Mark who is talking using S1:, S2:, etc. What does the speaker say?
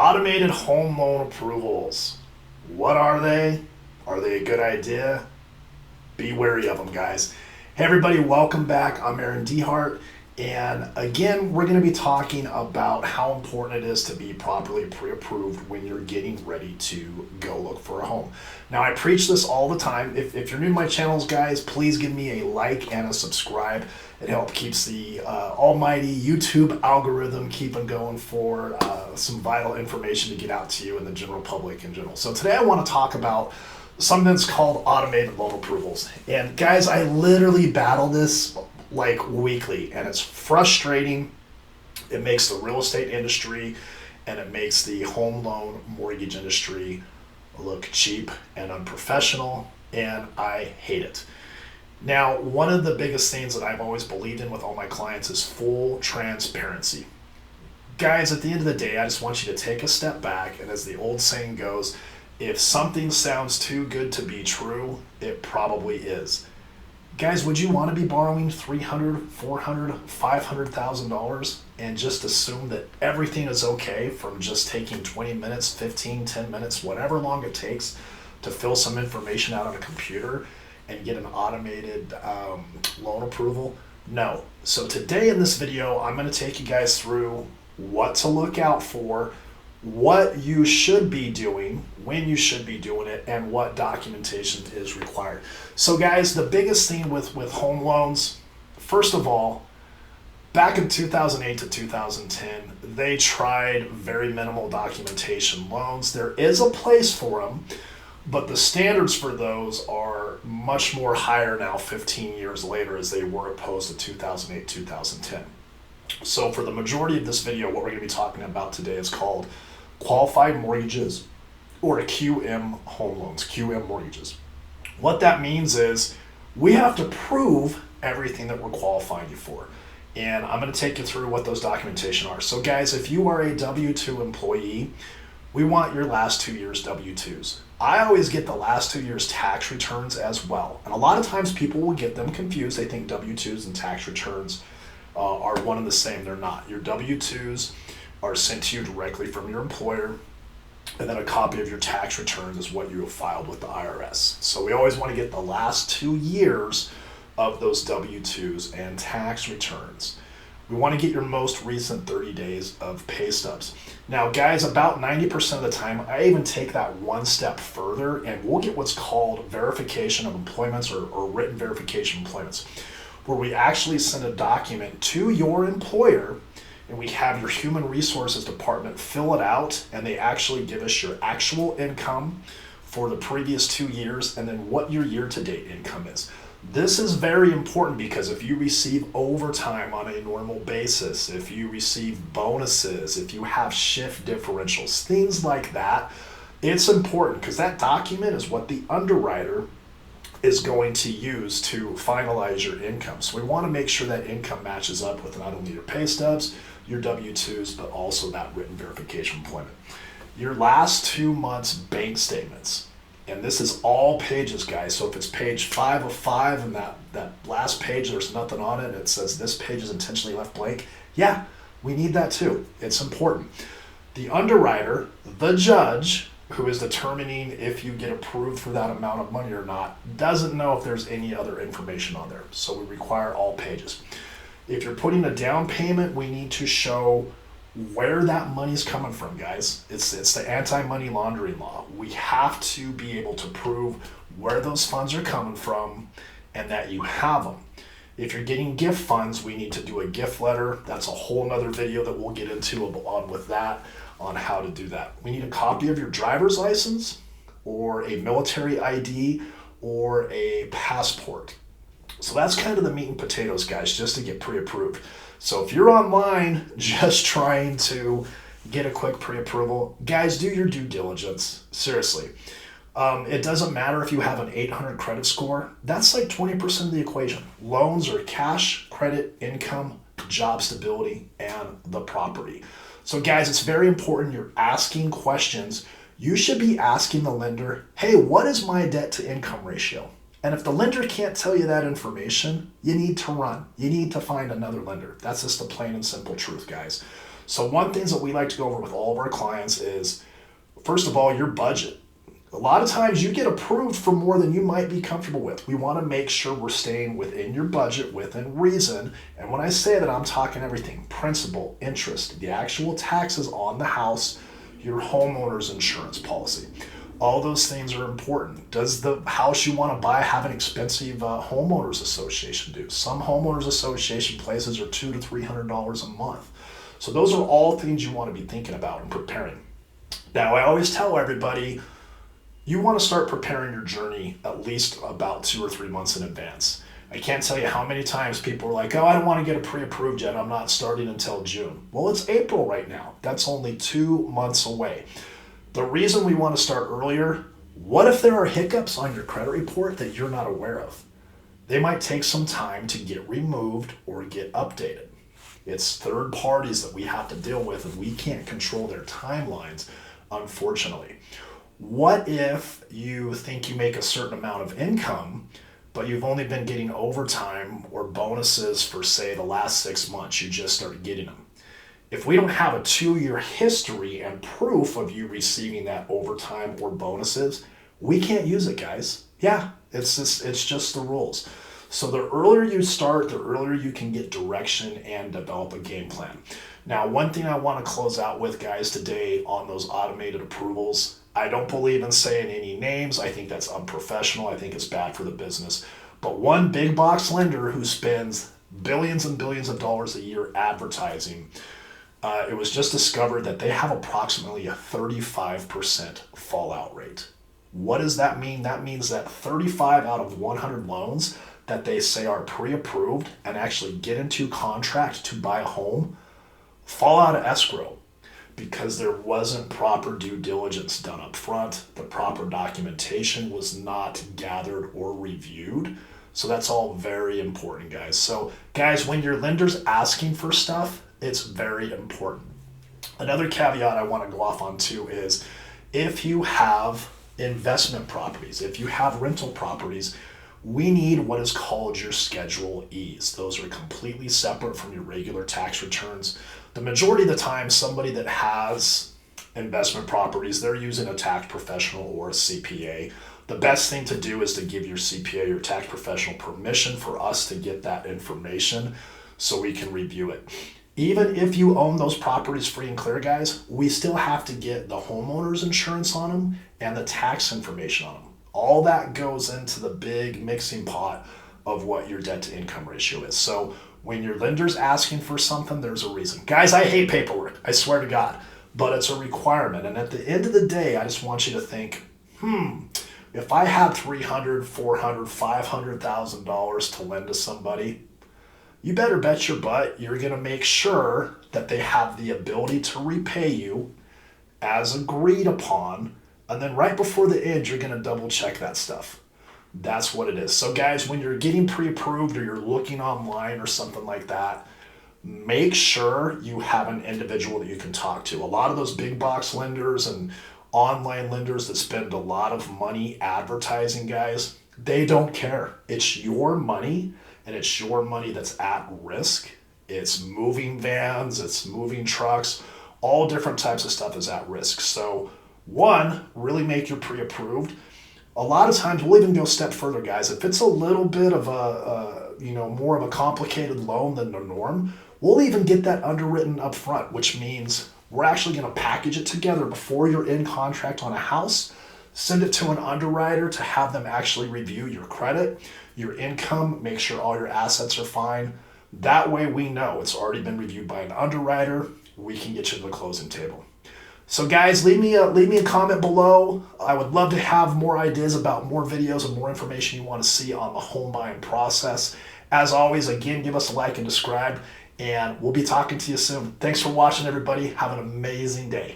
S1: Automated home loan approvals. What are they? Are they a good idea? Be wary of them, guys. Hey everybody, welcome back. I'm DeHart, and again, we're going to be talking about how important it is to be properly pre-approved when you're getting ready to go look for a home. Now, I preach this all the time. If you're new to my channels, guys, please give me a like and a subscribe. It helps keeps the almighty YouTube algorithm keeping going for some vital information to get out to you and the general public in general. So today I want to talk about something that's called automated loan approvals. And guys, I literally battle this like weekly, and it's frustrating. It makes the real estate industry and it makes the home loan mortgage industry look cheap and unprofessional, and I hate it. Now, one of the biggest things that I've always believed in with all my clients is full transparency. Guys, at the end of the day, I just want you to take a step back, and as the old saying goes, if something sounds too good to be true, it probably is. Guys, would you want to be borrowing $300,000, $400,000, $500,000 and just assume that everything is okay from just taking 20 minutes, 15, 10 minutes, whatever long it takes to fill some information out on a computer and get an automated loan approval? No. So today in this video, I'm going to take you guys through what to look out for, what you should be doing, when you should be doing it, and what documentation is required. So guys, the biggest thing with home loans, first of all, back in 2008 to 2010, they tried very minimal documentation loans. There is a place for them, but the standards for those are much more higher now 15 years later as they were opposed to 2008, 2010. So for the majority of this video, what we're going to be talking about today is called qualified mortgages, or QM home loans, QM mortgages. What that means is we have to prove everything that we're qualifying you for. And I'm going to take you through what those documentation are. So guys, if you are a W-2 employee, we want your last 2 years W-2s. I always get the last 2 years tax returns as well. And a lot of times people will get them confused. They think W-2s and tax returns are one and the same. They're not. Your W-2s are sent to you directly from your employer, and then a copy of your tax returns is what you have filed with the IRS. So we always want to get the last 2 years of those W-2s and tax returns. We want to get your most recent 30 days of pay stubs. Now guys, about 90% of the time, I even take that one step further, and we'll get what's called verification of employments, or written verification of employments, where we actually send a document to your employer, and we have your human resources department fill it out, and they actually give us your actual income for the previous 2 years and then what your year-to-date income is. This is very important because if you receive overtime on a normal basis, if you receive bonuses, if you have shift differentials, things like that, it's important because that document is what the underwriter is going to use to finalize your income. So we want to make sure that income matches up with not only your pay stubs, your W-2s, but also that written verification employment. Your last 2 months bank statements. And this is all pages, guys. So if it's page 5 of 5 and that last page, there's nothing on it, and it says this page is intentionally left blank, yeah, we need that too. It's important. The underwriter, the judge, who is determining if you get approved for that amount of money or not, doesn't know if there's any other information on there. So we require all pages. If you're putting a down payment, we need to show where that money's coming from, guys. It's the anti-money laundering law. We have to be able to prove where those funds are coming from and that you have them. If you're getting gift funds, we need to do a gift letter. That's a whole nother video that we'll get into with that, on how to do that. We need a copy of your driver's license, or a military ID, or a passport. So that's kind of the meat and potatoes, guys, just to get pre-approved. So if you're online just trying to get a quick pre-approval, guys, do your due diligence. Seriously. It doesn't matter if you have an 800 credit score. That's like 20% of the equation. Loans are cash, credit, income, job stability, and the property. So guys, it's very important you're asking questions. You should be asking the lender, hey, what is my debt to income ratio? And if the lender can't tell you that information, you need to run. You need to find another lender. That's just the plain and simple truth, guys. So one thing that we like to go over with all of our clients is, first of all, your budget. A lot of times you get approved for more than you might be comfortable with. We want to make sure we're staying within your budget, within reason. And when I say that, I'm talking everything: principal, interest, the actual taxes on the house, your homeowner's insurance policy. All those things are important. Does the house you want to buy have an expensive homeowners association due? Some homeowners association places are $200 to $300 a month. So those are all things you want to be thinking about and preparing. Now, I always tell everybody, you want to start preparing your journey at least about 2 or 3 months in advance. I can't tell you how many times people are like, oh, I don't want to get a pre-approved yet. I'm not starting until June. Well, it's April right now. That's only 2 months away. The reason we want to start earlier, what if there are hiccups on your credit report that you're not aware of? They might take some time to get removed or get updated. It's third parties that we have to deal with, and we can't control their timelines, unfortunately. What if you think you make a certain amount of income, but you've only been getting overtime or bonuses for, say, the last 6 months? You just started getting them. If we don't have a 2-year history and proof of you receiving that overtime or bonuses, we can't use it, guys. Yeah, it's just the rules. So the earlier you start, the earlier you can get direction and develop a game plan. Now, one thing I want to close out with, guys, today on those automated approvals, I don't believe in saying any names. I think that's unprofessional. I think it's bad for the business. But one big box lender who spends billions and billions of dollars a year advertising, it was just discovered that they have approximately a 35% fallout rate. What does that mean? That means that 35 out of 100 loans that they say are pre-approved and actually get into contract to buy a home fall out of escrow because there wasn't proper due diligence done up front. The proper documentation was not gathered or reviewed. So that's all very important, guys. So guys, when your lender's asking for stuff, it's very important. Another caveat I want to go off on too is if you have investment properties, if you have rental properties, we need what is called your Schedule E's. Those are completely separate from your regular tax returns. The majority of the time, somebody that has investment properties, they're using a tax professional or a CPA. The best thing to do is to give your CPA or tax professional permission for us to get that information so we can review it. Even if you own those properties free and clear, guys, we still have to get the homeowner's insurance on them and the tax information on them. All that goes into the big mixing pot of what your debt to income ratio is. So when your lender's asking for something, there's a reason. Guys, I hate paperwork, I swear to God, but it's a requirement. And at the end of the day, I just want you to think, if I had $300,000, $400,000, $500,000 to lend to somebody, you better bet your butt you're going to make sure that they have the ability to repay you as agreed upon. And then right before the end, you're going to double check that stuff. That's what it is. So guys, when you're getting pre-approved or you're looking online or something like that, make sure you have an individual that you can talk to. A lot of those big box lenders and online lenders that spend a lot of money advertising, guys, they don't care. It's your money, and it's your money that's at risk. It's moving vans, it's moving trucks, all different types of stuff is at risk. So one, really make your pre-approved. A lot of times we'll even go a step further, guys. If it's a little bit of more of a complicated loan than the norm, we'll even get that underwritten up front, which means we're actually going to package it together before you're in contract on a house, send it to an underwriter to have them actually review your credit, your income, make sure all your assets are fine. That way we know it's already been reviewed by an underwriter. We can get you to the closing table. So guys, leave me a comment below. I would love to have more ideas about more videos and more information you want to see on the home buying process. As always, again, give us a like and subscribe, and we'll be talking to you soon. Thanks for watching, everybody. Have an amazing day.